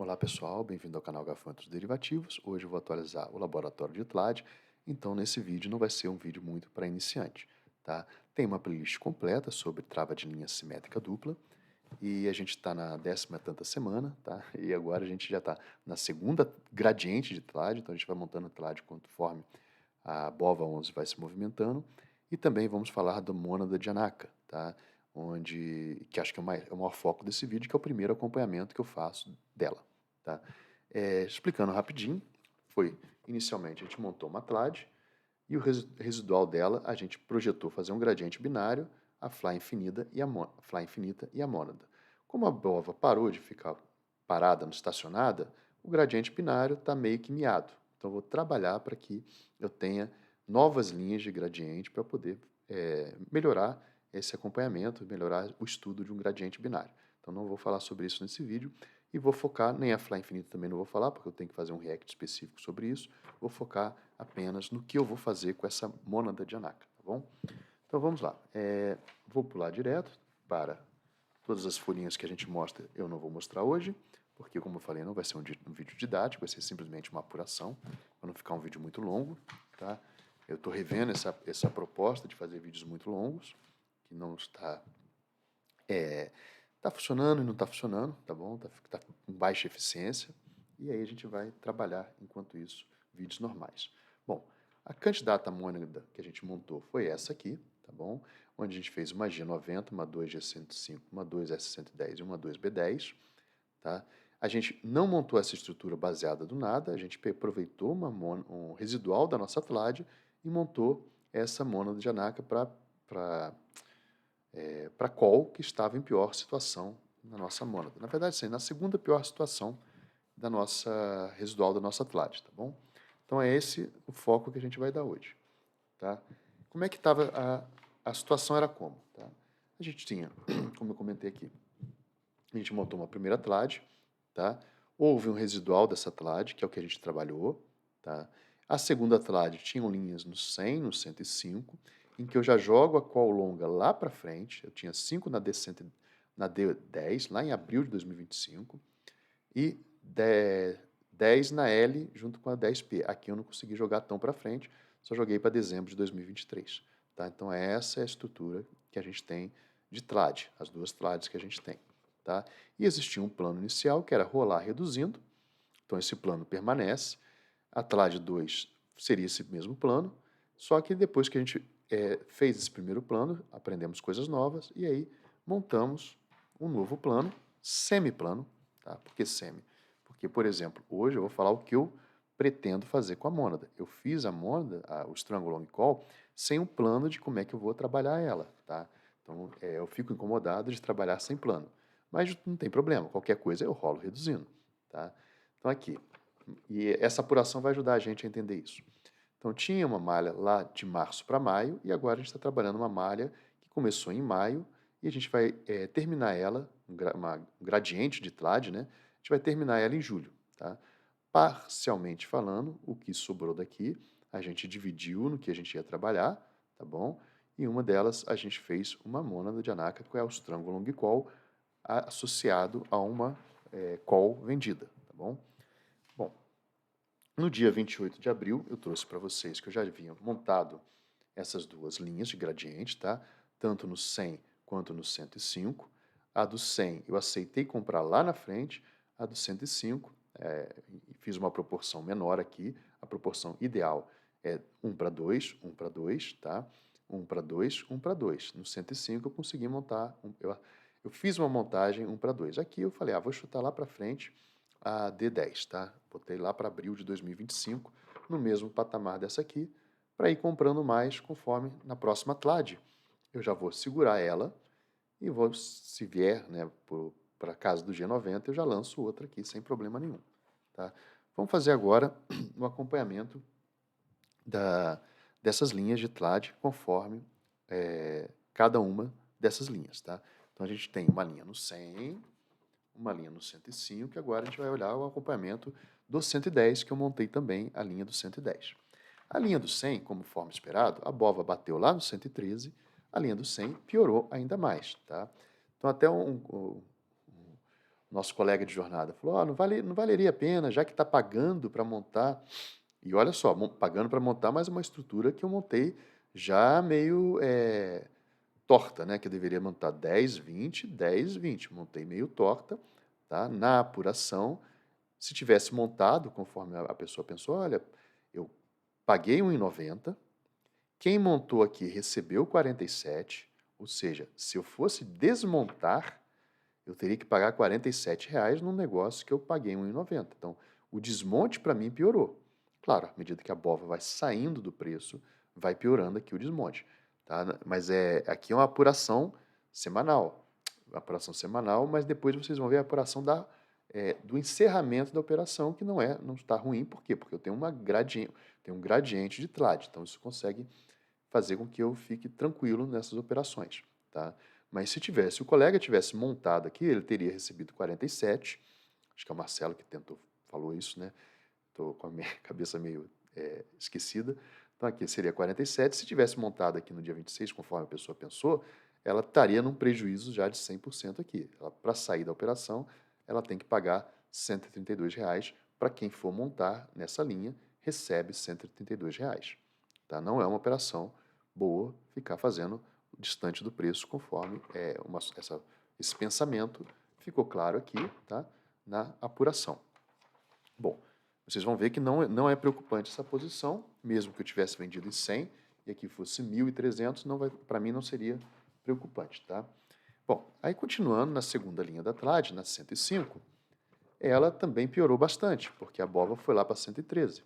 Olá pessoal, bem-vindo ao canal Gafanhotos Derivativos. Hoje eu vou atualizar o laboratório de TLAD, então nesse vídeo não vai ser um vídeo muito para iniciante, tá? Tem uma playlist completa sobre trava de linha simétrica dupla e a gente está na 10ª tanta semana, tá? E agora a gente já está na segunda gradiente de TLAD, então a gente vai montando o TLAD conforme a BOVA 11 vai se movimentando e também vamos falar da mônada de Anaka, tá? Que acho que é o maior foco desse vídeo, que é o primeiro acompanhamento que eu faço dela. Tá? Explicando rapidinho, inicialmente a gente montou uma TLAD e o residual dela a gente projetou fazer um gradiente binário, a Fly infinita e a mônada. Como a BOVA parou de ficar parada, estacionada, o gradiente binário está meio que miado. Então eu vou trabalhar para que eu tenha novas linhas de gradiente para poder melhorar esse acompanhamento, melhorar o estudo de um gradiente binário. Então não vou falar sobre isso nesse vídeo e vou focar, nem a Fly infinita também não vou falar, porque eu tenho que fazer um react específico sobre isso, vou focar apenas no que eu vou fazer com essa mônada de Anaka, tá bom? Então vamos lá, vou pular direto para todas as folhinhas que a gente mostra, eu não vou mostrar hoje, porque como eu falei, não vai ser um vídeo didático, vai ser simplesmente uma apuração, para não ficar um vídeo muito longo, tá? Eu estou revendo essa proposta de fazer vídeos muito longos, que não está tá funcionando e não está funcionando, tá bom? Tá com baixa eficiência. E aí a gente vai trabalhar, enquanto isso, vídeos normais. Bom, a candidata mônada que a gente montou foi essa aqui, tá bom? Onde a gente fez uma G90, uma 2G105, uma 2S110 e uma 2B10, tá? A gente não montou essa estrutura baseada do nada, a gente aproveitou um residual da nossa TLAD e montou essa mônada de Anaka para call que estava em pior situação na nossa mônada. Na verdade, sim, na segunda pior situação da nossa residual da nossa TLAD, tá bom? Então é esse o foco que a gente vai dar hoje, tá? Como é que estava a situação era como, tá? A gente tinha, como eu comentei aqui, a gente montou uma primeira TLAD, tá? Houve um residual dessa TLAD, que é o que a gente trabalhou, tá? A segunda TLAD tinham linhas no 100, no 105, em que eu já jogo a call longa lá para frente, eu tinha 5 na D10, lá em abril de 2025, e 10 na L junto com a 10P. Aqui eu não consegui jogar tão para frente, só joguei para dezembro de 2023. Tá? Então essa é a estrutura que a gente tem de TLAD, as duas TLADs que a gente tem. Tá? E existia um plano inicial que era rolar reduzindo, então esse plano permanece. A TLAD 2 seria esse mesmo plano, só que depois que a gente fez esse primeiro plano, aprendemos coisas novas e aí montamos um novo plano, semiplano, tá? Por que semi? Porque, por exemplo, hoje eu vou falar o que eu pretendo fazer com a mônada. Eu fiz a mônada, o Strangle Long Call, sem um plano de como é que eu vou trabalhar ela, tá? Então, eu fico incomodado de trabalhar sem plano. Mas não tem problema, qualquer coisa eu rolo reduzindo, tá? Então, aqui, e essa apuração vai ajudar a gente a entender isso. Então, tinha uma malha lá de março para maio, e agora a gente está trabalhando uma malha que começou em maio, e a gente vai terminar ela, um gradiente de TLAD, né? A gente vai terminar ela em julho, tá? Parcialmente falando, o que sobrou daqui, a gente dividiu no que a gente ia trabalhar, tá bom? E uma delas a gente fez uma mônada de Anaka, que é o Strangle Long Call, associado a uma call vendida, tá bom? Bom, no dia 28 de abril, eu trouxe para vocês que eu já havia montado essas duas linhas de gradiente, tá? Tanto no 100 quanto no 105. A do 100 eu aceitei comprar lá na frente, a do 105 fiz uma proporção menor aqui, a proporção ideal é 1 para 2, 1 para 2, tá? 1 para 2, 1 para 2. No 105 eu consegui montar, eu fiz uma montagem 1 para 2. Aqui eu falei, vou chutar lá para frente a D10, tá? Botei lá para abril de 2025, no mesmo patamar dessa aqui, para ir comprando mais conforme na próxima TLAD. Eu já vou segurar ela e vou, se vier, né, para casa do G90, eu já lanço outra aqui sem problema nenhum. Tá? Vamos fazer agora o acompanhamento dessas linhas de TLAD conforme cada uma dessas linhas. Tá? Então a gente tem uma linha no 100, uma linha no 105, e agora a gente vai olhar o acompanhamento do 110, que eu montei também a linha do 110. A linha do 100, conforme esperado, a BOVA bateu lá no 113, a linha do 100 piorou ainda mais. Tá? Então, até um nosso colega de jornada falou, não valeria a pena, já que está pagando para montar. E olha só, pagando para montar mais uma estrutura que eu montei já meio torta, né? Que eu deveria montar 10, 20, 10, 20. Montei meio torta, tá? Na apuração, se tivesse montado, conforme a pessoa pensou, olha, eu paguei R$1,90, quem montou aqui recebeu 47, ou seja, se eu fosse desmontar, eu teria que pagar R$47 num negócio que eu paguei R$1,90. Então, o desmonte para mim piorou. Claro, à medida que a BOVA vai saindo do preço, vai piorando aqui o desmonte. Tá? Mas aqui é uma apuração semanal. Apuração semanal, mas depois vocês vão ver a apuração do encerramento da operação, que não está ruim. Por quê? Porque eu tenho um gradiente de TLAD. Então, isso consegue fazer com que eu fique tranquilo nessas operações. Tá? Mas se o colega tivesse montado aqui, ele teria recebido 47. Acho que é o Marcelo que falou isso, né? Estou com a minha cabeça meio esquecida. Então aqui seria 47. Se tivesse montado aqui no dia 26, conforme a pessoa pensou, ela estaria num prejuízo já de 100% aqui. Para sair da operação, ela tem que pagar R$132. Para quem for montar nessa linha, recebe R$132. Tá? Não é uma operação boa ficar fazendo distante do preço, conforme esse pensamento ficou claro aqui, tá? Na apuração. Bom, vocês vão ver que não é preocupante essa posição, mesmo que eu tivesse vendido em 100 e aqui fosse 1.300, para mim não seria preocupante, tá? Bom, aí continuando na segunda linha da TLAD, na 105, ela também piorou bastante, porque a BOVA foi lá para 113,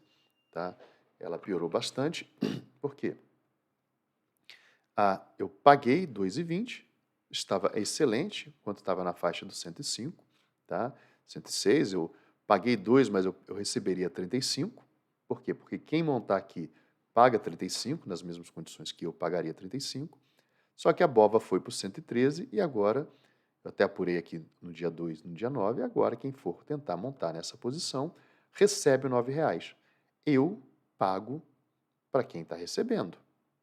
tá? Ela piorou bastante, por quê? Eu paguei 2,20, estava excelente, quando estava na faixa do 105, tá? 106, eu paguei 2, mas eu receberia 35. Por quê? Porque quem montar aqui paga 35, nas mesmas condições que eu pagaria 35. Só que a BOVA foi para o 113 e agora, eu até apurei aqui no dia 2, no dia 9, e agora quem for tentar montar nessa posição recebe R$9. Eu pago para quem está recebendo,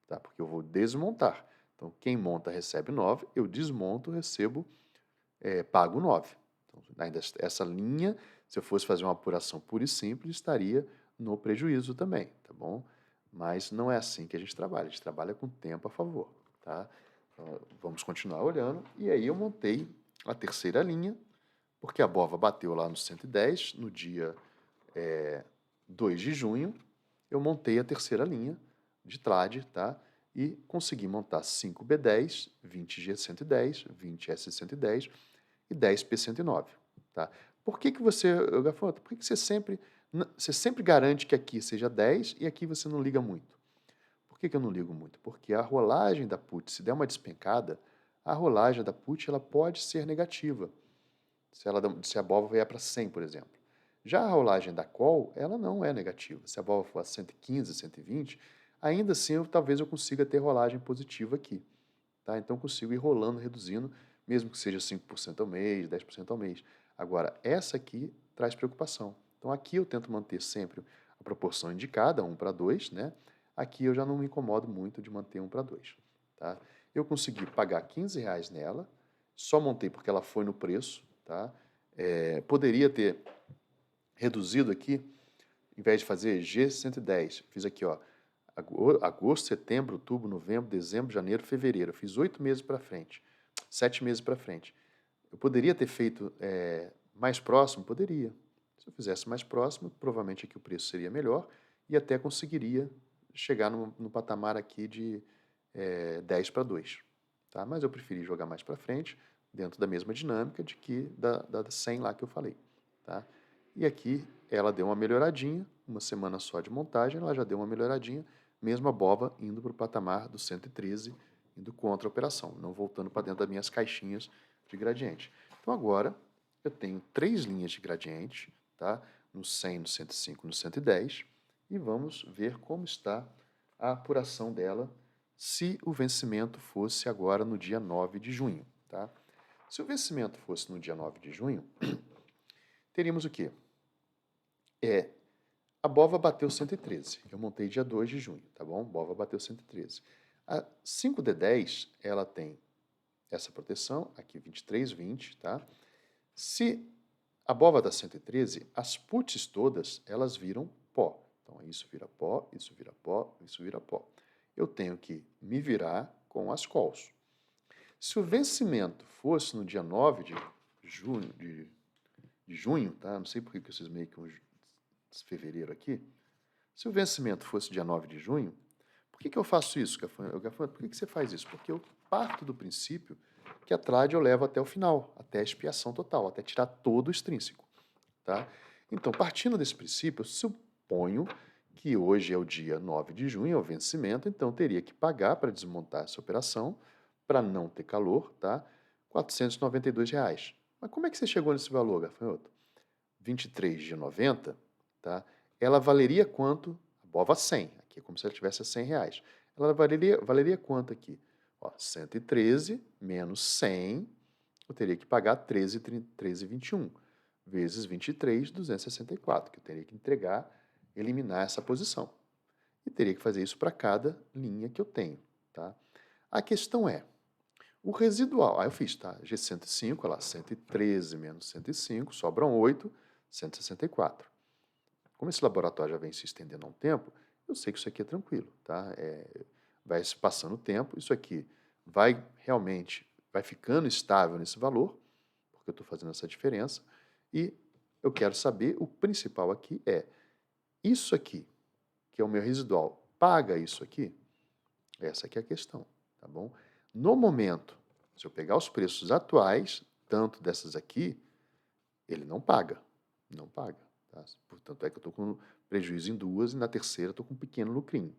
tá? Porque eu vou desmontar. Então, quem monta recebe 9, eu desmonto, recebo, pago 9. Então, ainda essa linha, se eu fosse fazer uma apuração pura e simples, estaria no prejuízo também, tá bom? Mas não é assim que a gente trabalha com tempo a favor, tá? Então, vamos continuar olhando, e aí eu montei a terceira linha, porque a BOVA bateu lá no 110, no dia 2 de junho, eu montei a terceira linha de TLAD, tá? E consegui montar 5 B10, 20 G110, 20 S110 e 10 P109, tá? Por que você, Gafanhoto, por que você sempre garante que aqui seja 10 e aqui você não liga muito? Por que eu não ligo muito? Porque a rolagem da put, se der uma despencada, a rolagem da put ela pode ser negativa, se a BOVA vier para 100, por exemplo. Já a rolagem da call, ela não é negativa. Se a BOVA for a 115, 120, ainda assim talvez eu consiga ter rolagem positiva aqui. Tá? Então eu consigo ir rolando, reduzindo, mesmo que seja 5% ao mês, 10% ao mês. Agora, essa aqui traz preocupação. Então aqui eu tento manter sempre a proporção indicada, 1 para 2, né? Aqui eu já não me incomodo muito de manter 1 para 2. Tá? Eu consegui pagar R$15 nela, só montei porque ela foi no preço. Tá? Poderia ter reduzido aqui, em vez de fazer G110, fiz aqui, ó, agosto, setembro, outubro, novembro, dezembro, janeiro, fevereiro. Eu fiz 8 meses para frente, 7 meses para frente. Eu poderia ter feito mais próximo? Poderia. Se eu fizesse mais próximo, provavelmente aqui o preço seria melhor e até conseguiria chegar no patamar aqui de 10 para 2. Tá? Mas eu preferi jogar mais para frente, dentro da mesma dinâmica de que da 100 lá que eu falei. Tá? E aqui ela deu uma melhoradinha, uma semana só de montagem, ela já deu uma melhoradinha, mesmo a BOVA indo para o patamar do 113, indo contra a operação, não voltando para dentro das minhas caixinhas de gradiente. Então agora eu tenho 3 linhas de gradiente, tá? No 100, no 105, no 110, e vamos ver como está a apuração dela se o vencimento fosse agora no dia 9 de junho. Tá? Se o vencimento fosse no dia 9 de junho, teríamos o quê? A BOVA bateu 113. Eu montei dia 2 de junho, tá bom? BOVA bateu 113. A 5D10, ela tem essa proteção, aqui 23,20, tá? Se a BOVA está 113, as puts todas, elas viram pó. Então, isso vira pó, isso vira pó, isso vira pó. Eu tenho que me virar com as calls. Se o vencimento fosse no dia 9 de junho, tá? Não sei por que vocês meio que fevereiro aqui. Se o vencimento fosse dia 9 de junho, por que eu faço isso, Gafanhoto? Por que você faz isso? Porque eu parto do princípio que a trade eu levo até o final, até a expiação total, até tirar todo o extrínseco. Tá? Então, partindo desse princípio, eu suponho que hoje é o dia 9 de junho, é o vencimento, então eu teria que pagar para desmontar essa operação, para não ter calor, tá? R$ 492. Mas como é que você chegou nesse valor, Gafanhoto? 23 de 90, tá? Ela valeria quanto? A BOVA 100, aqui é como se ela tivesse a R$ 100. Ela valeria quanto aqui? Ó, 113 menos 100, eu teria que pagar 13,21 vezes 23, 264, que eu teria que entregar, eliminar essa posição. E teria que fazer isso para cada linha que eu tenho, tá? A questão é, o residual, aí eu fiz, tá? G105, olha lá, 113 menos 105, sobram 8, 164. Como esse laboratório já vem se estendendo há um tempo, eu sei que isso aqui é tranquilo, tá? Vai se passando o tempo, isso aqui vai ficando estável nesse valor, porque eu estou fazendo essa diferença, e eu quero saber, o principal aqui é, isso aqui, que é o meu residual, paga isso aqui? Essa aqui é a questão, tá bom? No momento, se eu pegar os preços atuais, tanto dessas aqui, ele não paga, não paga. Tá? Portanto, é que eu estou com prejuízo em duas e na terceira estou com um pequeno lucrinho.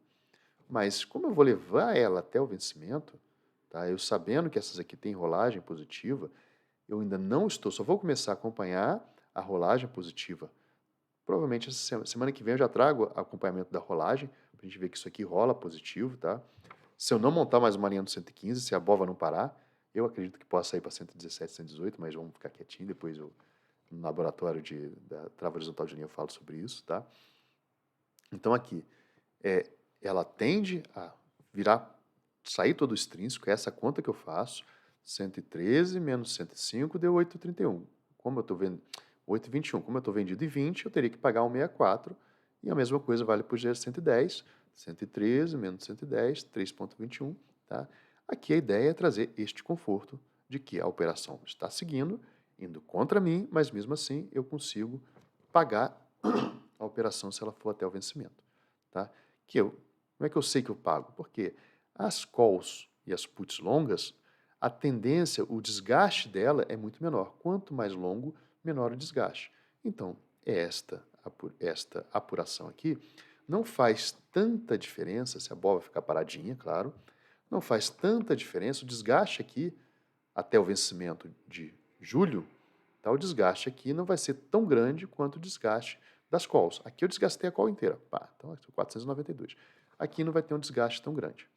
Mas como eu vou levar ela até o vencimento, tá? Eu sabendo que essas aqui têm rolagem positiva, eu ainda não estou, só vou começar a acompanhar a rolagem positiva. Provavelmente essa semana que vem eu já trago acompanhamento da rolagem, para a gente ver que isso aqui rola positivo, tá? Se eu não montar mais uma linha do 115, se a BOVA não parar, eu acredito que possa ir para 117, 118, mas vamos ficar quietinho, depois eu, no laboratório da trava horizontal de linha eu falo sobre isso, tá? Então aqui, ela tende a sair todo o extrínseco, é essa conta que eu faço, 113 menos 105 deu 8,31. Como eu estou vendo 8,21, como eu estou vendido em 20, eu teria que pagar 1,64, e a mesma coisa vale para o G110, 113 menos 110, 3,21, tá? Aqui a ideia é trazer este conforto de que a operação está seguindo, indo contra mim, mas mesmo assim eu consigo pagar a operação se ela for até o vencimento, tá? Como é que eu sei que eu pago? Porque as calls e as puts longas, a tendência, o desgaste dela é muito menor. Quanto mais longo, menor o desgaste. Então, esta apuração aqui não faz tanta diferença, se a bola ficar paradinha, claro, não faz tanta diferença, o desgaste aqui, até o vencimento de julho, tá? O desgaste aqui não vai ser tão grande quanto o desgaste das calls. Aqui eu desgastei a call inteira, pá, então 492. Aqui não vai ter um desgaste tão grande,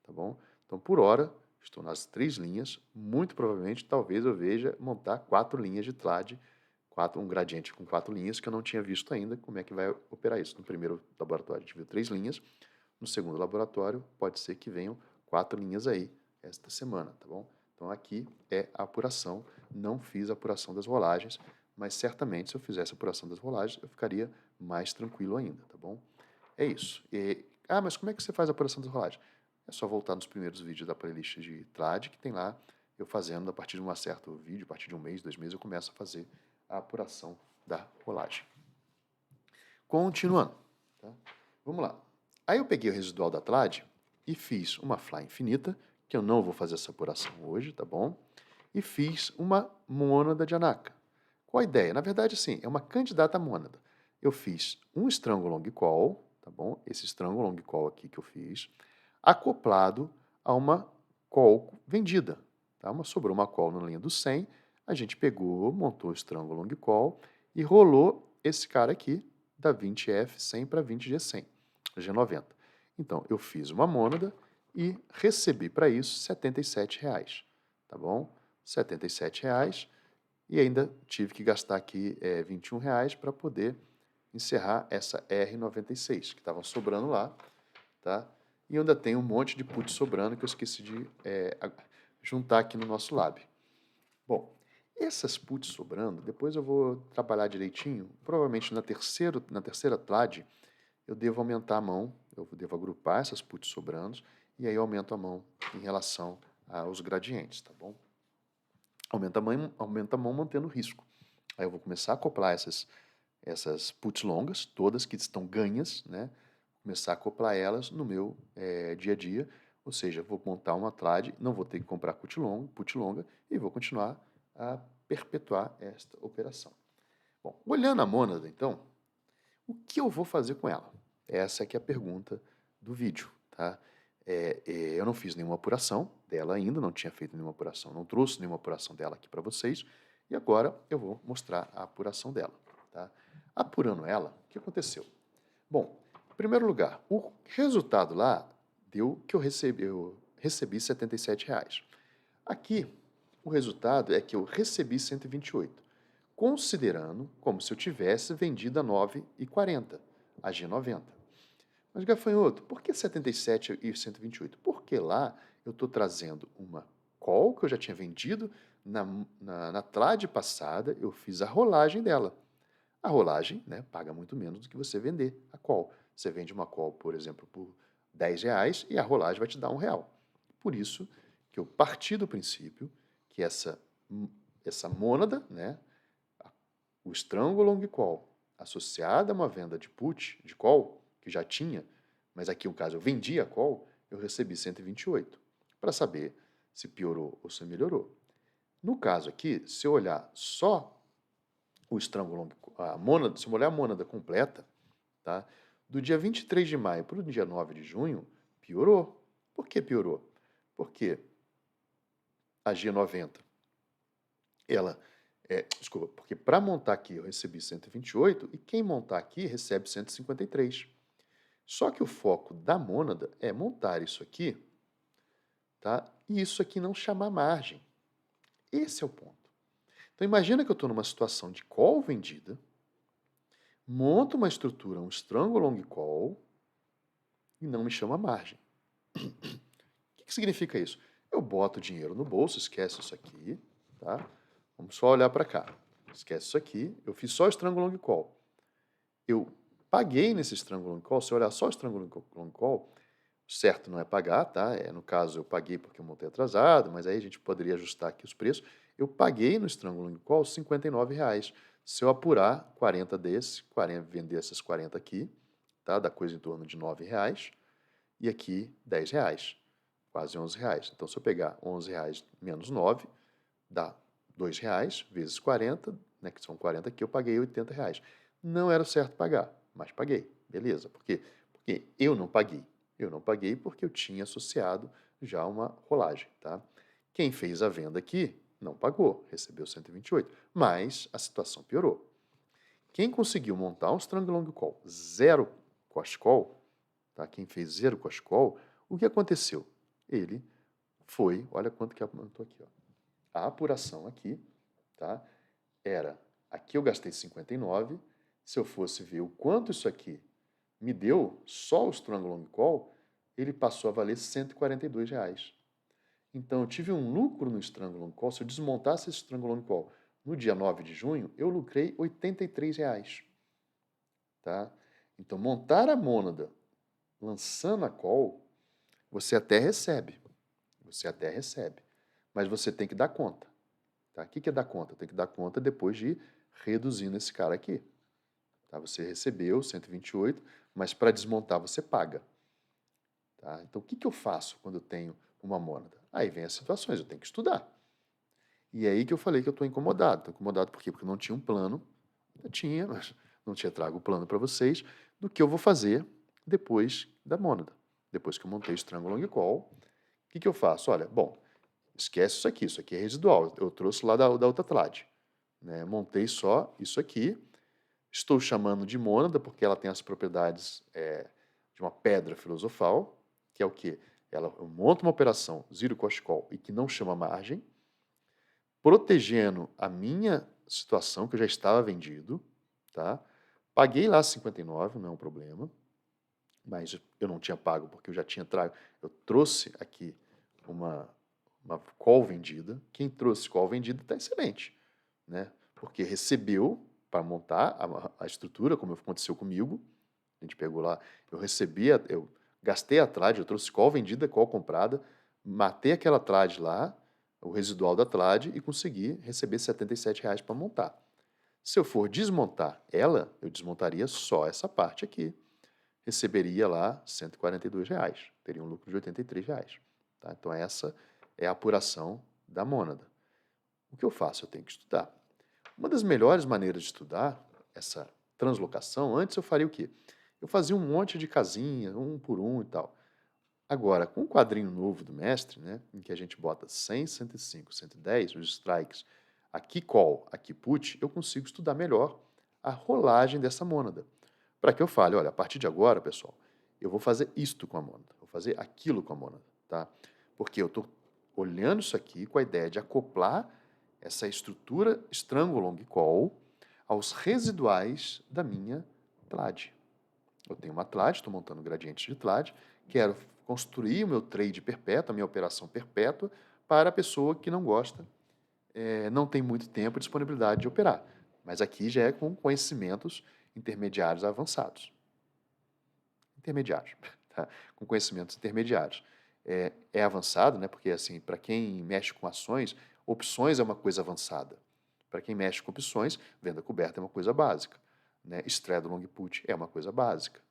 tá bom? Então, por hora, estou nas 3 linhas, muito provavelmente, talvez eu veja montar 4 linhas de TLAD, um gradiente com 4 linhas, que eu não tinha visto ainda como é que vai operar isso. No primeiro laboratório a gente viu 3 linhas, no segundo laboratório pode ser que venham 4 linhas aí esta semana, tá bom? Então aqui é a apuração, não fiz a apuração das rolagens, mas certamente se eu fizesse a apuração das rolagens eu ficaria mais tranquilo ainda, tá bom? É isso. Mas como é que você faz a apuração das rolagens? É só voltar nos primeiros vídeos da playlist de TRAD, que tem lá eu fazendo, a partir de um certo vídeo, a partir de 1 mês, 2 meses, eu começo a fazer a apuração da rolagem. Continuando, tá? Vamos lá. Aí eu peguei o residual da TRAD e fiz uma fly infinita, que eu não vou fazer essa apuração hoje, tá bom? E fiz uma mônada de Anaka. Qual a ideia? Na verdade, sim, é uma candidata mônada. Eu fiz um strangle long call, tá bom? Esse strangle long call aqui que eu fiz, acoplado a uma call vendida. Tá? Sobrou uma call na linha do 100, a gente pegou, montou o strangle long call e rolou esse cara aqui, da 20F100 para 20G100, G90. Então, eu fiz uma mônada e recebi para isso R$ 77,00, tá bom? R$ 77,00 e ainda tive que gastar aqui R$ 21,00 para poder encerrar essa R96, que estava sobrando lá, tá? E ainda tem um monte de put sobrando que eu esqueci de juntar aqui no nosso lab. Bom, Essas puts sobrando, depois eu vou trabalhar direitinho. Provavelmente na terceira trade, eu devo aumentar a mão, eu devo agrupar essas puts sobrando, e aí eu aumento a mão em relação aos gradientes, tá bom? Aumenta a mão mantendo o risco. Aí eu vou começar a acoplar essas puts longas, todas que estão ganhas, né? Começar a acoplar elas no meu dia a dia, ou seja, vou montar uma trade, não vou ter que comprar put longa e vou continuar a perpetuar esta operação. Bom, olhando a mônada, então, o que eu vou fazer com ela? Essa é que é a pergunta do vídeo, tá? Eu não fiz nenhuma apuração dela ainda, não tinha feito nenhuma apuração, não trouxe nenhuma apuração dela aqui para vocês, e agora eu vou mostrar a apuração dela, tá? Apurando ela, o que aconteceu? Bom, em primeiro lugar, o resultado lá deu que eu recebi R$ 77. Aqui, o resultado é que eu recebi 128, considerando como se eu tivesse vendido a 9,40, a G90. Mas, Gafanhoto, por que 77 e 128? Porque lá eu estou trazendo uma call que eu já tinha vendido na trade passada, eu fiz a rolagem dela. A rolagem, né, paga muito menos do que você vender a call. Você vende uma call, por exemplo, por R$ 10 e a rolagem vai te dar R$ 1. Por isso que eu parti do princípio que essa mônada, né, o strangle long call, associada a uma venda de put, de call, que já tinha, mas aqui no caso eu vendi a call, eu recebi 128, para saber se piorou ou se melhorou. No caso aqui, se eu olhar só o strangle a mônada, se eu olhar a mônada completa, tá? Do dia 23 de maio para o dia 9 de junho, piorou. Por que piorou? Porque a G90, desculpa, porque para montar aqui eu recebi 128 e quem montar aqui recebe 153. Só que o foco da mônada é montar isso aqui, tá? E isso aqui não chamar margem. Esse é o ponto. Então imagina que eu estou numa situação de call vendida, monto uma estrutura, um strangle long call, e não me chama margem. O que significa isso? Eu boto dinheiro no bolso, esquece isso aqui, tá? Vamos só olhar para cá. Esquece isso aqui. Eu fiz só o strangle long call. Eu paguei nesse strangle long call. Se eu olhar só o strangle long call, certo não é pagar, tá? No caso, eu paguei porque eu montei atrasado, mas aí a gente poderia ajustar aqui os preços. Eu paguei no strangle long call R$ 59. Se eu apurar 40 desse, 40, vender essas 40 aqui, tá? Dá coisa em torno de R$ 9. E aqui R$ 10, quase R$ 11. Então, se eu pegar R$ 11 menos 9, dá R$ 2 vezes 40, né, que são 40 aqui, eu paguei R$ 80. Não era certo pagar, mas paguei. Beleza. Por quê? Porque eu não paguei. Eu não paguei porque eu tinha associado já uma rolagem, tá? Quem fez a venda aqui não pagou, recebeu 128, mas a situação piorou. Quem conseguiu montar um Strong Long Call, zero cost call, tá? Quem fez zero cost call, o que aconteceu? Ele foi, olha quanto que aumentou aqui, ó. A apuração aqui, tá? Aqui eu gastei 59, se eu fosse ver o quanto isso aqui me deu, só o Strong Long Call, ele passou a valer R$ 142. Então, eu tive um lucro no Strong Long Call. Se eu desmontasse esse Strong Long Call no dia 9 de junho, eu lucrei R$ 83. Tá? Então, montar a mônada lançando a call, você até recebe. Você até recebe. Mas você tem que dar conta. Tá? O que é dar conta? Tem que dar conta depois de ir reduzindo esse cara aqui. Tá? Você recebeu 128, mas para desmontar você paga. Tá? Então, o que eu faço quando eu tenho uma mônada? Aí vem as situações, eu tenho que estudar. E é aí que eu falei que eu estou incomodado. Estou incomodado por quê? Porque eu não tinha um plano. Eu tinha, mas não tinha trago o plano para vocês do que eu vou fazer depois da mônada. Depois que eu montei o Strangle Long Call, o que eu faço? Olha, bom, esquece isso aqui é residual. Eu trouxe lá da outra trade. Né? Montei só isso aqui. Estou chamando de mônada porque ela tem as propriedades de uma pedra filosofal, que é o quê? Eu monto uma operação zero cost call e que não chama margem, protegendo a minha situação, que eu já estava vendido, tá? Paguei lá 59, não é um problema, mas eu não tinha pago porque eu já tinha trago. Eu trouxe aqui uma call vendida. Quem trouxe call vendida está excelente. né? Porque recebeu para montar a estrutura, como aconteceu comigo. A gente pegou lá, eu gastei a trade, eu trouxe call vendida, call comprada, matei aquela trade lá, o residual da trade, e consegui receber R$ 77 para montar. Se eu for desmontar ela, eu desmontaria só essa parte aqui. Receberia lá R$ 142, teria um lucro de R$ 83. Tá? Então essa é a apuração da mônada. O que eu faço? Eu tenho que estudar. Uma das melhores maneiras de estudar essa translocação, antes eu faria o quê? Eu fazia um monte de casinha, um por um e tal. Agora, com o quadrinho novo do mestre, né, em que a gente bota 100, 105, 110, os strikes, aqui call, aqui put, eu consigo estudar melhor a rolagem dessa mônada. Para que eu fale, olha, a partir de agora, pessoal, eu vou fazer isto com a mônada, vou fazer aquilo com a mônada, tá? Porque eu estou olhando isso aqui com a ideia de acoplar essa estrutura strangle long call aos residuais da minha TLAD. Eu tenho uma TLAD, estou montando gradientes de TLAD, quero construir o meu trade perpétuo, a minha operação perpétua, para a pessoa que não gosta, não tem muito tempo e disponibilidade de operar. Mas aqui já é com conhecimentos intermediários avançados. Intermediários, tá? Com conhecimentos intermediários. É avançado, né? Porque assim, para quem mexe com ações, opções é uma coisa avançada. Para quem mexe com opções, venda coberta é uma coisa básica. Né? Straddle long put é uma coisa básica.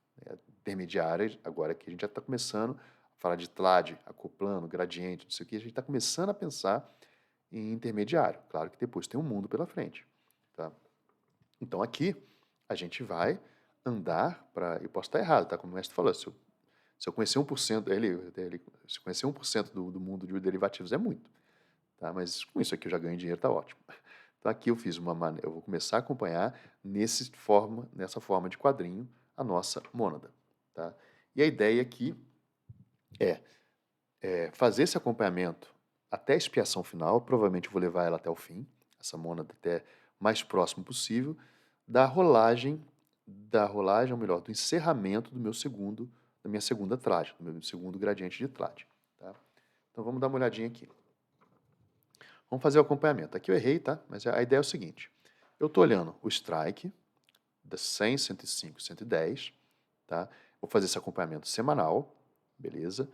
Intermediária, agora que a gente já está começando a falar de TLAD, acoplando, gradiente, não sei o que, a gente está começando a pensar em intermediário. Claro que depois tem um mundo pela frente. Tá? Então aqui a gente vai andar para... Eu posso estar errado, tá? Como o mestre falou, se eu conhecer 1%, se eu conhecer 1% do mundo de derivativos é muito. Tá? Mas com isso aqui eu já ganho dinheiro, tá ótimo. Então aqui eu fiz uma maneira, eu vou começar a acompanhar nessa forma de quadrinho a nossa mônada. Tá? E a ideia aqui é fazer esse acompanhamento até a expiação final, provavelmente eu vou levar ela até o fim, essa mônada até mais próximo possível, da rolagem, ou melhor, do encerramento da minha segunda trade, do meu segundo gradiente de trade. Tá? Então vamos dar uma olhadinha aqui. Vamos fazer o acompanhamento. Aqui eu errei, tá? Mas a ideia é o seguinte. Eu estou olhando o strike das 100, 105, 110, tá? Vou fazer esse acompanhamento semanal, beleza?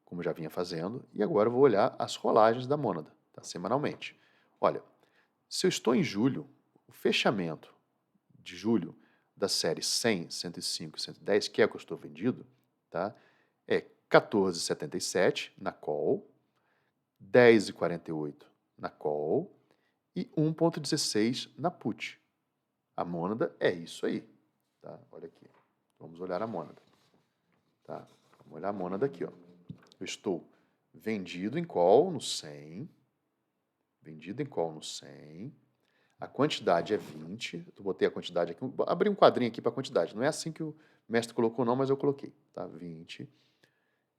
Como já vinha fazendo. E agora eu vou olhar as rolagens da mônada, tá? Semanalmente. Olha, se eu estou em julho, o fechamento de julho da série 100, 105, 110, que é o que eu estou vendido, tá? É 14,77 na call, 10,48 na call e 1,16 na put. A mônada é isso aí. Tá? Olha aqui. Vamos olhar a mônada. Tá? Vamos olhar a mônada aqui. Ó. Eu estou vendido em call no 100. Vendido em call no 100. A quantidade é 20. Eu botei a quantidade aqui. Abri um quadrinho aqui para a quantidade. Não é assim que o mestre colocou não, mas eu coloquei. Tá? 20.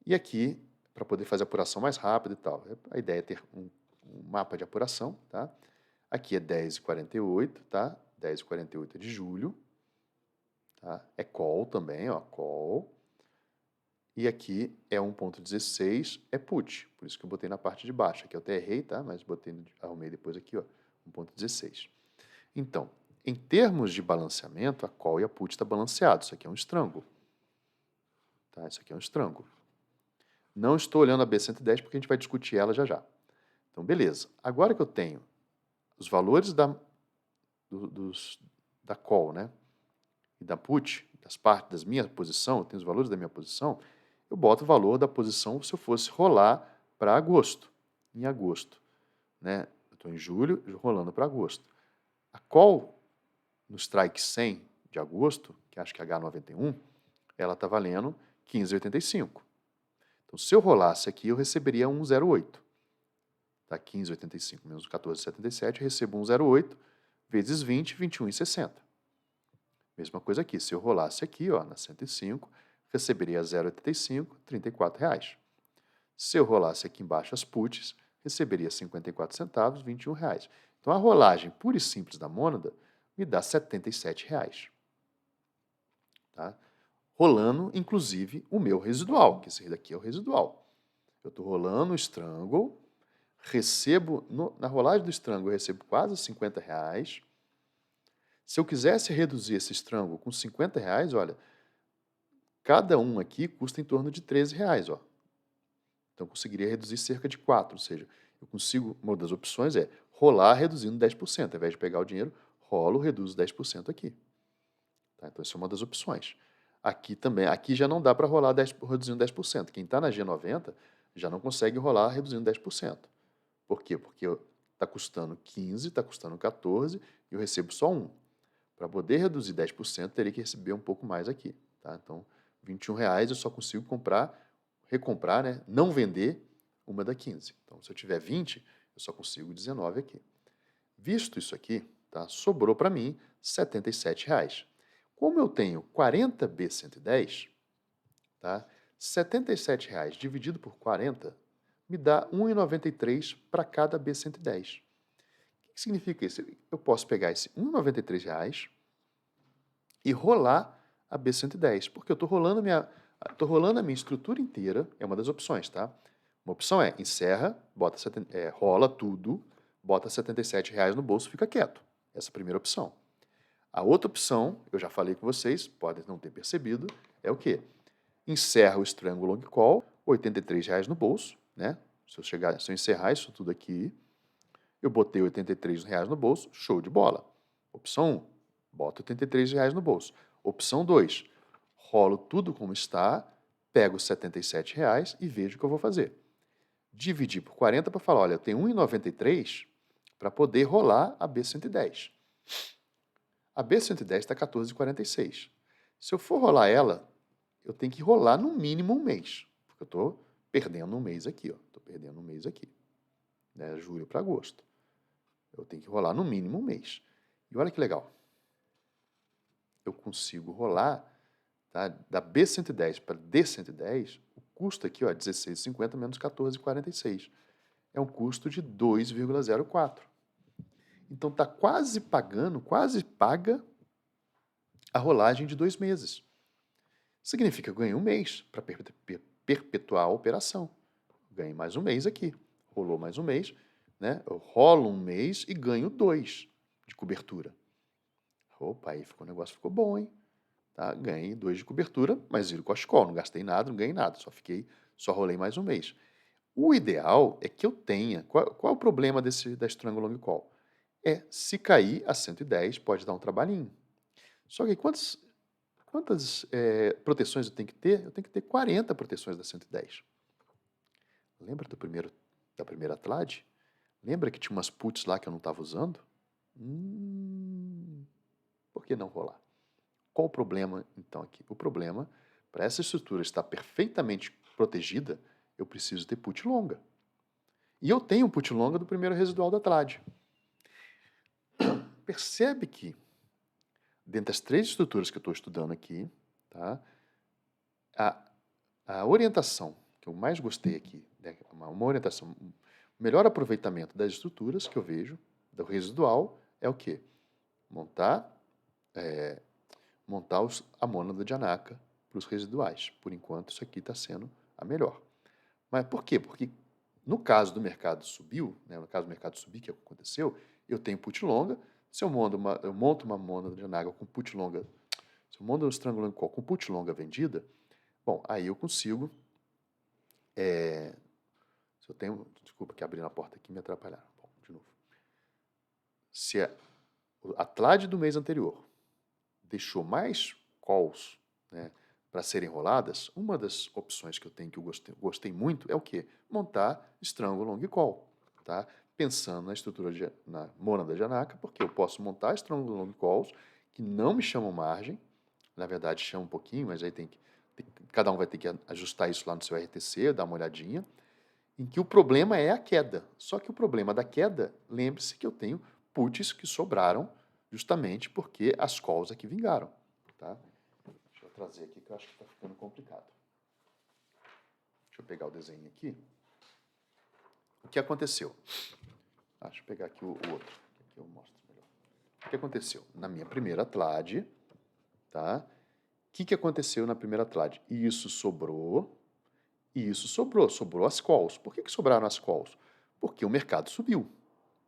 E aqui, para poder fazer a apuração mais rápida e tal. A ideia é ter um mapa de apuração. Tá? Aqui é 10,48, tá? 10,48 de julho. Tá? É call também, ó, call. E aqui é 1,16, é put. Por isso que eu botei na parte de baixo. Aqui eu até errei, tá? Mas arrumei depois aqui, ó, 1,16. Então, em termos de balanceamento, a call e a put está balanceado. Isso aqui é um strangle. Tá? Isso aqui é um strangle. Não estou olhando a B110 porque a gente vai discutir ela já já. Então, beleza. Agora que eu tenho os valores da call, né? E da put, das partes da minha posição, eu tenho os valores da minha posição, eu boto o valor da posição se eu fosse rolar para agosto. Em agosto. Né? Eu estou em julho, rolando para agosto. A call no strike 100 de agosto, que acho que é H91, ela está valendo 15,85. Então, se eu rolasse aqui, eu receberia 1,08. Tá? 15,85 menos 14,77, eu recebo 1,08 vezes 20, 21,60. Mesma coisa aqui, se eu rolasse aqui, ó, na 105, receberia 0,85, R$ 34. Se eu rolasse aqui embaixo as puts, receberia 54 centavos, R$ 21. Então, a rolagem pura e simples da mônada me dá R$ 77. Tá? Rolando, inclusive, o meu residual, que esse daqui é o residual. Eu estou rolando o strangle, recebo, na rolagem do estrango, eu recebo quase R$ 50. Se eu quisesse reduzir esse estrango com R$ 50, olha, cada um aqui custa em torno de R$ 13, ó. Então, eu conseguiria reduzir cerca de 4, ou seja, eu consigo, uma das opções é rolar reduzindo 10%. Ao invés de pegar o dinheiro, rolo, reduzo 10% aqui. Tá? Então, essa é uma das opções. Aqui também, aqui já não dá para rolar reduzindo 10%. Quem está na G90 já não consegue rolar reduzindo 10%. Por quê? Porque está custando 15, está custando 14 e eu recebo só 1. Para poder reduzir 10%, teria que receber um pouco mais aqui. Tá? Então, R$ 21 eu só consigo recomprar, né? Não vender uma da 15. Então, se eu tiver 20, eu só consigo 19 aqui. Visto isso aqui, tá? Sobrou para mim R$ 77. Como eu tenho 40 B110, tá? R$ 77 dividido por 40 me dá R$ 1,93 para cada B110. O que significa isso? Eu posso pegar esse R$ 1,93 e rolar a B110, porque eu estou rolando a minha estrutura inteira, é uma das opções, tá? Uma opção é encerra, rola tudo, bota R$ 77 no bolso e fica quieto. Essa é a primeira opção. A outra opção, eu já falei com vocês, podem não ter percebido, é o quê? Encerra o Strangle Long Call, R$ 83 no se eu encerrar isso tudo aqui, eu botei R$ 83 no bolso, show de bola. Opção 1, boto R$ 83 no bolso. Opção 2, rolo tudo como está, pego os R$ 77 e vejo o que eu vou fazer. Dividir por 40 para falar, olha, eu tenho 1,93 para poder rolar a B110. A B110 está 14,46. Se eu for rolar ela, eu tenho que rolar no mínimo um mês, porque eu estou perdendo um mês aqui, ó. Estou perdendo um mês aqui, né? Julho para agosto. Eu tenho que rolar no mínimo um mês. E olha que legal. Eu consigo rolar, tá, da B110 para D110, o custo aqui, ó, 16,50 menos 14,46. É um custo de 2,04. Então está quase paga a rolagem de 2 meses. Significa que eu ganhei um mês para perpetuar a operação. Ganhei mais um mês aqui. Rolou mais um mês, né? Eu rolo um mês e ganho 2 de cobertura. Opa, aí o negócio ficou bom, hein? Tá? Ganhei 2 de cobertura, mas viro com a escola, não gastei nada, não ganhei nada, só rolei mais um mês. O ideal é que eu tenha. Qual é o problema da Strangle Long Call? Se cair a 110, pode dar um trabalhinho. Só que quantas proteções eu tenho que ter? Eu tenho que ter 40 proteções da 110. Lembra da primeira TLAD? Lembra que tinha umas puts lá que eu não estava usando? Por que não rolar? Qual o problema, então, aqui? O problema, para essa estrutura estar perfeitamente protegida, eu preciso ter put longa. E eu tenho put longa do primeiro residual da TLAD. Percebe que, dentre as 3 estruturas que eu estou estudando aqui, tá, a orientação que eu mais gostei aqui, né, uma orientação, melhor aproveitamento das estruturas que eu vejo, do residual, é o quê? Montar a mônada de Anaka para os residuais. Por enquanto, isso aqui está sendo a melhor. Mas por quê? Porque no caso do mercado subiu, né, no caso do mercado subir, que é o que aconteceu, eu tenho put longa, se eu monto uma mônada de Anaka com put longa, se eu monto um Strangle Call com put longa vendida, bom, aí eu consigo, se eu tenho, desculpa que abri na porta aqui e me atrapalharam. Bom, de novo. Se a TLAD do mês anterior deixou mais calls, né, para serem roladas, uma das opções que eu tenho que eu gostei muito é o quê? Montar Strangle Long Call, tá? Pensando na estrutura na mônada de Anaka, porque eu posso montar Strangle Long Calls que não me chamam margem, na verdade chamam um pouquinho, mas aí cada um vai ter que ajustar isso lá no seu RTC, dar uma olhadinha, em que o problema é a queda. Só que o problema da queda, lembre-se que eu tenho puts que sobraram justamente porque as calls aqui vingaram. Tá? Deixa eu trazer aqui que eu acho que está ficando complicado. Deixa eu pegar o desenho aqui. O que aconteceu? Deixa eu pegar aqui o outro. Aqui eu mostro melhor. O que aconteceu? Na minha primeira TLAD, tá? O que aconteceu na primeira TLAD? Isso sobrou as calls. Por que sobraram as calls? Porque o mercado subiu.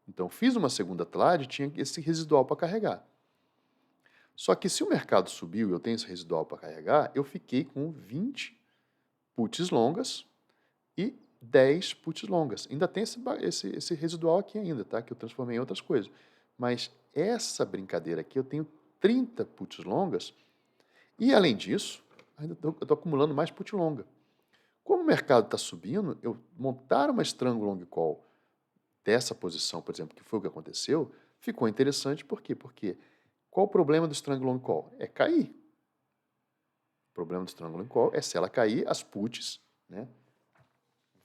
Então, fiz uma segunda TLAD, tinha esse residual para carregar. Só que se o mercado subiu e eu tenho esse residual para carregar, eu fiquei com 20 puts longas e 10 puts longas. Ainda tem esse residual aqui ainda, tá? Que eu transformei em outras coisas. Mas essa brincadeira aqui, eu tenho 30 puts longas e, além disso, ainda eu estou acumulando mais put longa. Como o mercado está subindo, eu montar uma strangle long call dessa posição, por exemplo, que foi o que aconteceu, ficou interessante. Por quê? Porque qual o problema do strangle long call? É cair. O problema do strangle long call é se ela cair, as puts, né,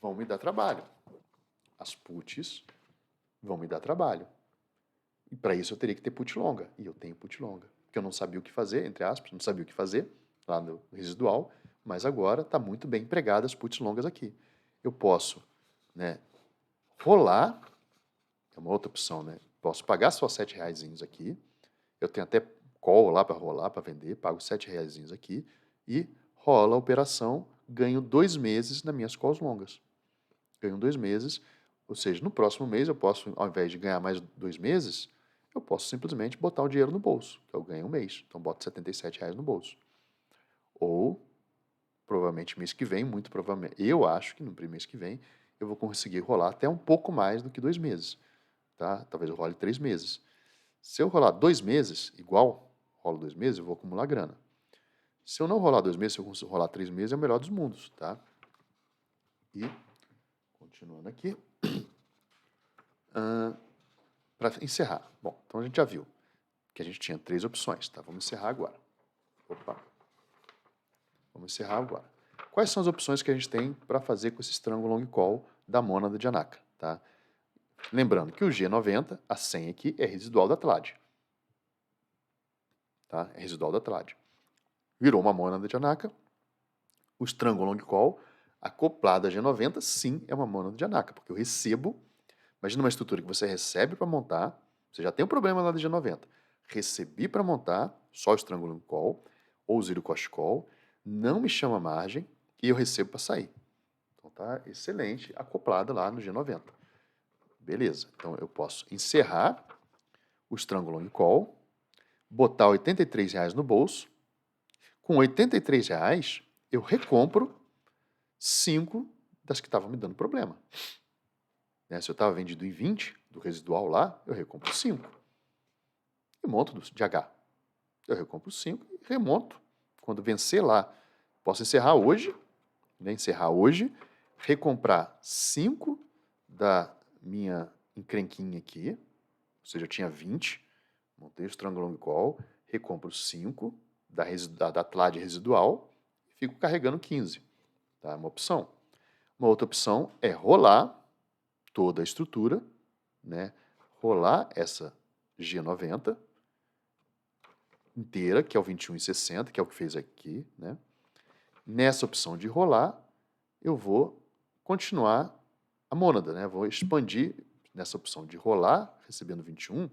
vão me dar trabalho. As puts vão me dar trabalho. E para isso eu teria que ter put longa. E eu tenho put longa. Porque eu não sabia o que fazer, entre aspas, não sabia o que fazer lá no residual, mas agora está muito bem empregada as puts longas aqui. Eu posso, né, rolar, é uma outra opção, né? Posso pagar só R$7 aqui. Eu tenho até call lá para rolar, para vender, pago R$7 aqui e rola a operação, ganho 2 meses nas minhas calls longas. Ganho 2 meses, ou seja, no próximo mês eu posso, ao invés de ganhar mais 2 meses, eu posso simplesmente botar o dinheiro no bolso, que eu ganho um mês. Então, boto R$77 no bolso. Ou, provavelmente, mês que vem, muito provavelmente, eu acho que no primeiro mês que vem, eu vou conseguir rolar até um pouco mais do que 2 meses. Tá? Talvez eu role 3 meses. Se eu rolar 2 meses, igual, rolo 2 meses, eu vou acumular grana. Se eu não rolar 2 meses, se eu rolar 3 meses, é o melhor dos mundos, tá? E, continuando aqui, para encerrar. Bom, então a gente já viu que a gente tinha 3 opções, tá? Vamos encerrar agora. Opa. Vamos encerrar agora. Quais são as opções que a gente tem para fazer com esse strangle long call da mônada de Anaka, tá? Lembrando que o G90, a 100 aqui, é residual da TLAD. Tá? É residual da TLAD. Virou uma mônada de Anaka. O strangle long call acoplado a G90, sim, é uma mônada de Anaka, porque eu recebo. Imagina uma estrutura que você recebe para montar, você já tem um problema lá de G90. Recebi para montar, só o strangle long call, ou o zero cost call, não me chama margem e eu recebo para sair. Então tá excelente, acoplado lá no G90. Beleza, então eu posso encerrar o strangle long call, botar R$83 no bolso, com R$83 eu recompro 5 das que estavam me dando problema. Né? Se eu estava vendido em 20 do residual lá, eu recompro 5. E monto de H. Eu recompro 5 e remonto. Quando vencer lá, posso encerrar hoje, né? Encerrar hoje, recomprar 5 da minha encrenquinha aqui, ou seja, eu tinha 20, montei o strangle long call, recompro 5 da TLAD residual e fico carregando 15. Tá? Uma opção. Uma outra opção é rolar toda a estrutura, né? Rolar essa G90 inteira, que é o 21,60, que é o que fez aqui, né? Nessa opção de rolar, eu vou continuar a mônada, né? Vou expandir nessa opção de rolar, recebendo 21,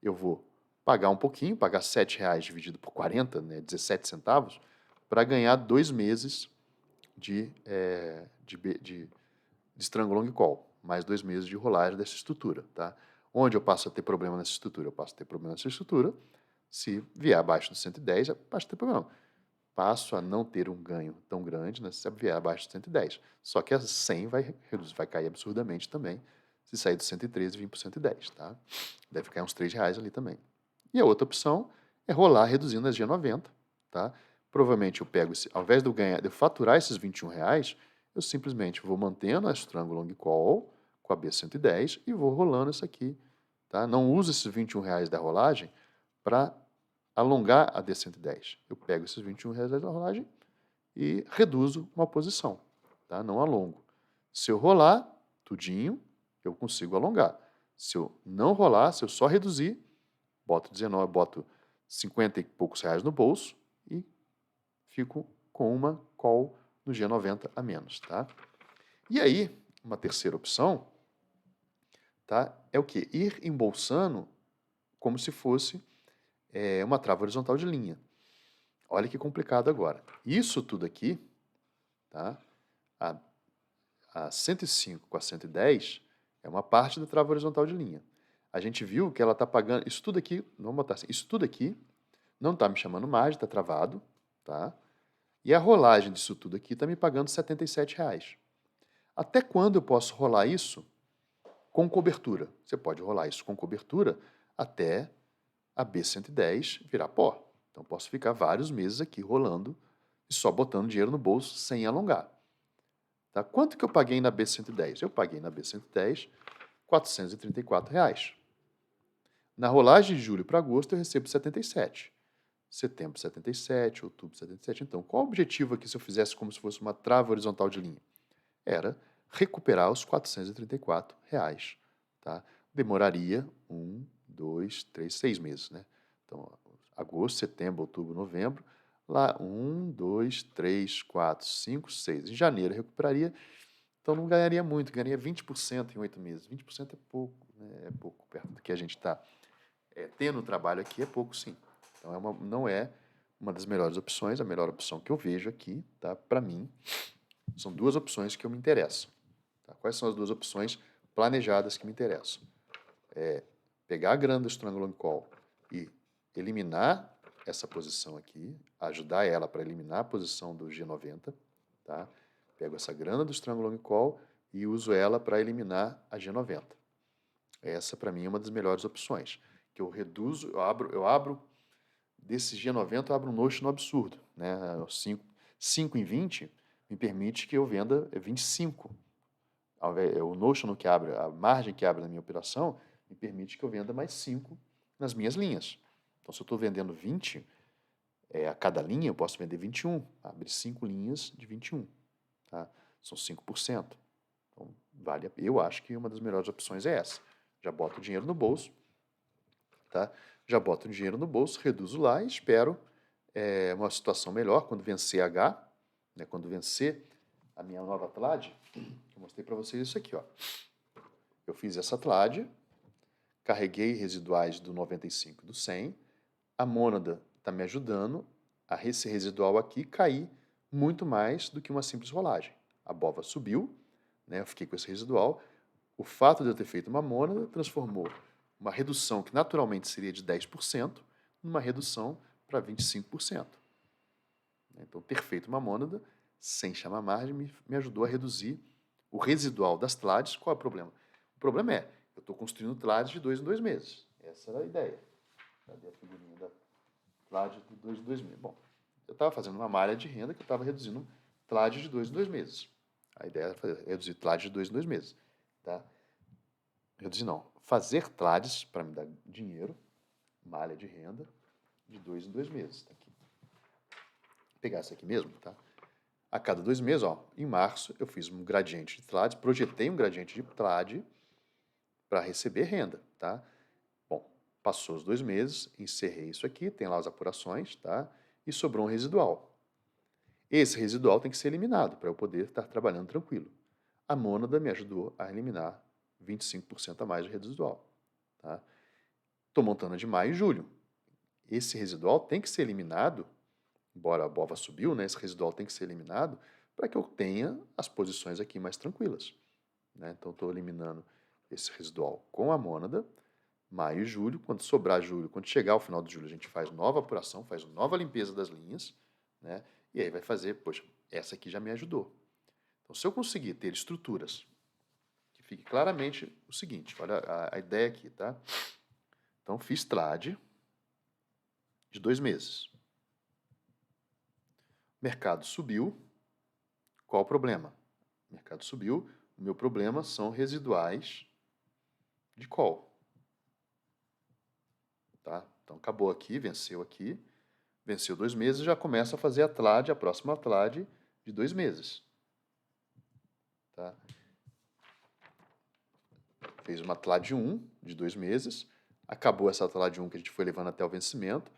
eu vou pagar um pouquinho, pagar R$7 dividido por 40, né? 17 centavos, para ganhar 2 meses de strangle long call, mais 2 meses de rolagem dessa estrutura, tá? Onde eu passo a ter problema nessa estrutura? Eu passo a ter problema nessa estrutura. Se vier abaixo do 110, eu passo a ter problema. Passo a não ter um ganho tão grande, né, se vier abaixo do 110. Só que a 100 vai cair absurdamente também, se sair do 113 e vir para o 110, tá? Deve cair uns R$3 ali também. E a outra opção é rolar reduzindo as G90, tá? Provavelmente eu pego, ao invés de eu faturar esses R$21, eu simplesmente vou mantendo a strangle long call com a B110 e vou rolando isso aqui, tá? Não uso esses R$21 da rolagem para alongar a D110. Eu pego esses R$21 da rolagem e reduzo uma posição, tá? Não alongo. Se eu rolar tudinho, eu consigo alongar. Se eu não rolar, se eu só reduzir, boto 50 e poucos reais no bolso e fico com uma call no G90 a menos, tá? E aí, uma terceira opção, tá? É o quê? Ir embolsando como se fosse uma trava horizontal de linha. Olha que complicado agora. Isso tudo aqui, tá? A 105 com a 110 É uma parte da trava horizontal de linha. A gente viu que ela está pagando... Isso tudo aqui, vamos botar assim, isso tudo aqui não está me chamando margem, está travado, tá? E a rolagem disso tudo aqui está me pagando R$ 77,00. Até quando eu posso rolar isso com cobertura? Você pode rolar isso com cobertura até a B110 virar pó. Então, posso ficar vários meses aqui rolando e só botando dinheiro no bolso sem alongar. Tá? Quanto que eu paguei na B110? Eu paguei na B110 R$ 434,00. Na rolagem de julho para agosto, eu recebo 77. Setembro, 77, outubro, 77. Então, qual o objetivo aqui se eu fizesse como se fosse uma trava horizontal de linha? Era recuperar os R$ 434,00. Tá? Demoraria 1, 2, 3, 6 meses. Né? Então, agosto, setembro, outubro, novembro. Lá, 1, 2, 3, 4, 5, 6. Em janeiro, eu recuperaria. Então, não ganharia muito, ganharia 20% em 8 meses. 20% é pouco, né? É pouco, perto do que a gente está tendo trabalho aqui, é pouco sim. Então, não é uma das melhores opções, a melhor opção que eu vejo aqui, tá? Para mim, são duas opções que eu me interesso. Tá? Quais são as duas opções planejadas que me interessam? Pegar a grana do Strong Long Call e eliminar essa posição aqui, ajudar ela para eliminar a posição do G90, tá? Pego essa grana do Strong Long Call e uso ela para eliminar a G90. Essa, para mim, é uma das melhores opções. Que eu reduzo, eu abro desse G90, eu abro um notional absurdo. Né? 5 em 20 me permite que eu venda 25. O notional que abre, a margem que abre na minha operação, me permite que eu venda mais 5 nas minhas linhas. Então, se eu estou vendendo 20 a cada linha, eu posso vender 21. Abre 5 linhas de 21. Tá? São 5%. Então, eu acho que uma das melhores opções é essa. Já boto o dinheiro no bolso, tá? Já boto o dinheiro no bolso, reduzo lá e espero uma situação melhor quando vencer H, né? Quando vencer a minha nova TLAD. Eu mostrei para vocês isso aqui, ó. Eu fiz essa TLAD, carreguei residuais do 95 e do 100, a mônada está me ajudando a esse residual aqui cair muito mais do que uma simples rolagem. A BOVA subiu, né? Eu fiquei com esse residual. O fato de eu ter feito uma mônada transformou uma redução que naturalmente seria de 10% numa redução para 25%. Então, ter feito uma mônada sem chamar margem me ajudou a reduzir o residual das TLADs. Qual é o problema? O problema é, eu estou construindo TLADs de 2 em 2 meses. Essa era a ideia. Cadê a figurinha da TLAD de 2 em 2 meses? Bom, eu estava fazendo uma malha de renda que eu estava reduzindo TLAD de 2 em 2 meses. A ideia era reduzir TLAD de 2 em 2 meses. Tá? Reduzir não. Fazer TLADs para me dar dinheiro, malha de renda, de 2 em 2 meses. Tá aqui. Vou pegar essa aqui mesmo, tá? A cada 2 meses, ó, em março, eu fiz um gradiente de TLAD, projetei um gradiente de TLAD para receber renda, tá? Bom, passou os 2 meses, encerrei isso aqui, tem lá as apurações, tá? E sobrou um residual. Esse residual tem que ser eliminado para eu poder estar trabalhando tranquilo. A mônada me ajudou a eliminar 25% a mais de residual, tá? Estou montando de maio e julho. Esse residual tem que ser eliminado, embora a BOVA subiu, né? Esse residual tem que ser eliminado para que eu tenha as posições aqui mais tranquilas. Né? Então, estou eliminando esse residual com a mônada, maio e julho. Quando sobrar julho, quando chegar ao final de julho, a gente faz nova apuração, faz nova limpeza das linhas, né? E aí vai fazer, poxa, essa aqui já me ajudou. Então, se eu conseguir ter estruturas que fique claramente o seguinte, olha a ideia aqui, tá? Então, fiz TLAD de 2 meses. O mercado subiu. Qual o problema? O mercado subiu. O meu problema são residuais de call. Tá? Então, acabou aqui, venceu 2 meses, já começa a fazer a TLAD, a próxima TLAD de 2 meses. Tá? Fez uma TLAD 1 de 2 meses, acabou essa TLAD 1 que a gente foi levando até o vencimento,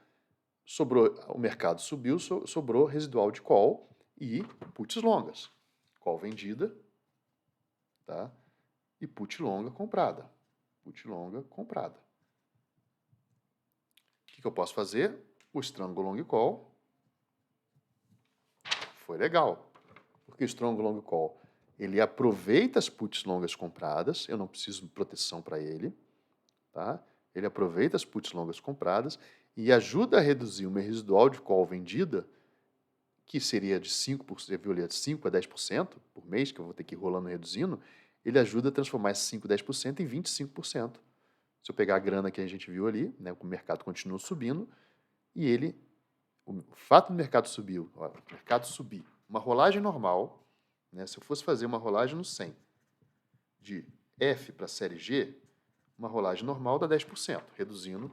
sobrou, o mercado subiu, sobrou residual de call e puts longas. Call vendida, tá? E put longa comprada. Put longa comprada. O que eu posso fazer? O Strong Long Call foi legal. Porque o Strong Long Call Ele aproveita as puts longas compradas, eu não preciso de proteção para ele, tá? Ele aproveita as puts longas compradas e ajuda a reduzir uma residual de call vendida, que seria de 5%, você viu ali, de 5 a 10% por mês, que eu vou ter que ir rolando e reduzindo, ele ajuda a transformar esse 5, 10% em 25%. Se eu pegar a grana que a gente viu ali, né, o mercado continua subindo, e o fato do mercado subir, uma rolagem normal, né, se eu fosse fazer uma rolagem no 100, de F para série G, uma rolagem normal dá 10%, reduzindo,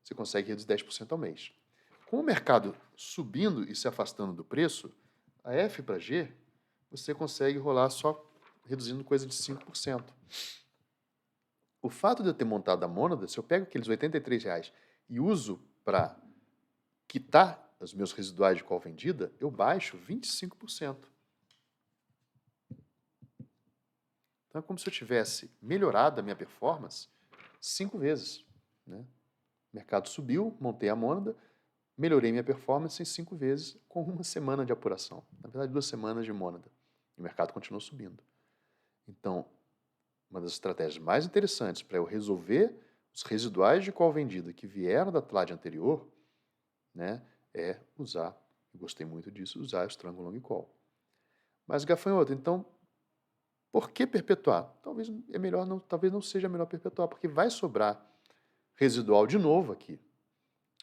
você consegue reduzir 10% ao mês. Com o mercado subindo e se afastando do preço, a F para G, você consegue rolar só reduzindo coisa de 5%. O fato de eu ter montado a mônada, se eu pego aqueles R$83 e uso para quitar os meus residuais de call vendida, eu baixo 25%. Então é como se eu tivesse melhorado a minha performance 5 vezes, né? O mercado subiu, montei a mônada, melhorei minha performance em 5 vezes com uma semana de apuração. Na verdade, 2 semanas de mônada. E o mercado continuou subindo. Então, uma das estratégias mais interessantes para eu resolver os residuais de call vendida que vieram da TLAD anterior, né, é usar, eu gostei muito disso, usar o Strangle Long Call. Mas, gafanhoto, então, por que perpetuar? Talvez é melhor não, talvez não seja melhor perpetuar, porque vai sobrar residual de novo aqui.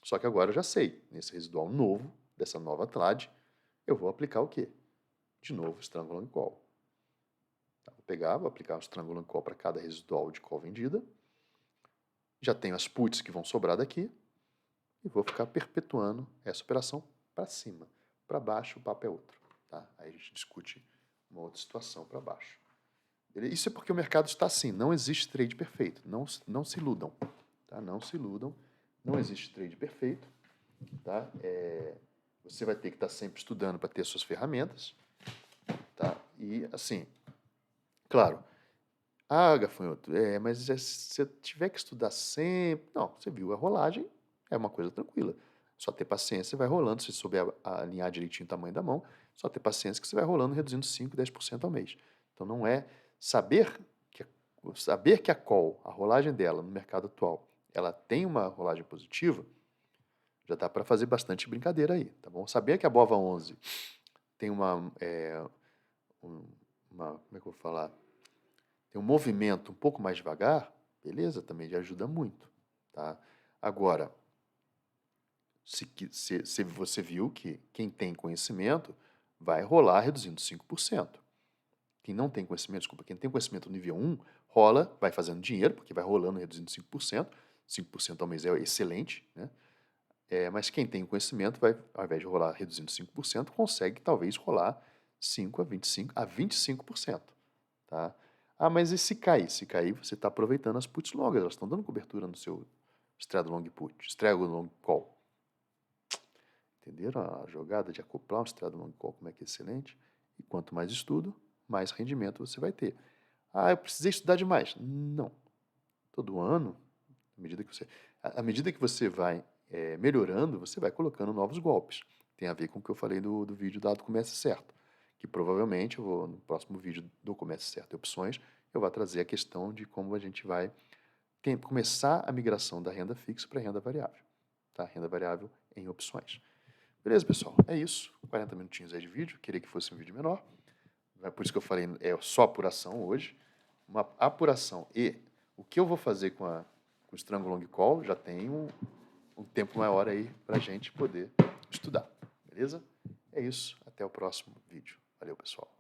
Só que agora eu já sei, nesse residual novo, dessa nova TLAD, eu vou aplicar o quê? De novo, Strangle Long Call. Tá, vou aplicar o Strangle Long Call para cada residual de call vendida. Já tenho as puts que vão sobrar daqui e vou ficar perpetuando essa operação para cima. Para baixo, o papo é outro. Tá? Aí a gente discute uma outra situação para baixo. Isso é porque o mercado está assim, não existe trade perfeito. Não se iludam. Tá? Não se iludam. Não existe trade perfeito. Tá? Você vai ter que estar sempre estudando para ter suas ferramentas. Tá? E, assim, claro, gafanhoto, mas se eu tiver que estudar sempre... Não, você viu, a rolagem é uma coisa tranquila. Só ter paciência, vai rolando, se souber alinhar direitinho o tamanho da mão, só ter paciência que você vai rolando, reduzindo 5, 10% ao mês. Então, não é saber que a call, a rolagem dela no mercado atual, ela tem uma rolagem positiva, já dá para fazer bastante brincadeira aí, tá bom? Saber que a BOVA 11 tem como é que eu vou falar? Tem um movimento um pouco mais devagar, beleza, também já ajuda muito, tá? Agora, se você viu que quem tem conhecimento vai rolar reduzindo 5%. Quem não tem conhecimento, desculpa, quem tem conhecimento no nível 1, rola, vai fazendo dinheiro, porque vai rolando reduzindo 5%. 5% ao mês é excelente, né? Mas quem tem conhecimento vai, ao invés de rolar reduzindo 5%, consegue talvez rolar 5 a 25%. Tá? Mas e se cair? Se cair, você está aproveitando as puts longas, elas estão dando cobertura no seu straddle long put, straddle long call. Entenderam a jogada de acoplar um straddle long call, como é que é excelente? E quanto mais estudo, mais rendimento você vai ter. Eu precisei estudar demais. Não. Todo ano, à medida que você vai melhorando, você vai colocando novos golpes. Tem a ver com o que eu falei do vídeo dado Comece Certo, que provavelmente eu vou, no próximo vídeo do Comece Certo e Opções, eu vou trazer a questão de como a gente vai começar a migração da renda fixa para a renda variável. Tá? Renda variável em opções. Beleza, pessoal? É isso. 40 minutinhos aí de vídeo. Queria que fosse um vídeo menor. É por isso que eu falei, é só apuração hoje. Uma apuração. E o que eu vou fazer com o Strangle Long Call, já tem um tempo maior aí para a gente poder estudar. Beleza? É isso. Até o próximo vídeo. Valeu, pessoal.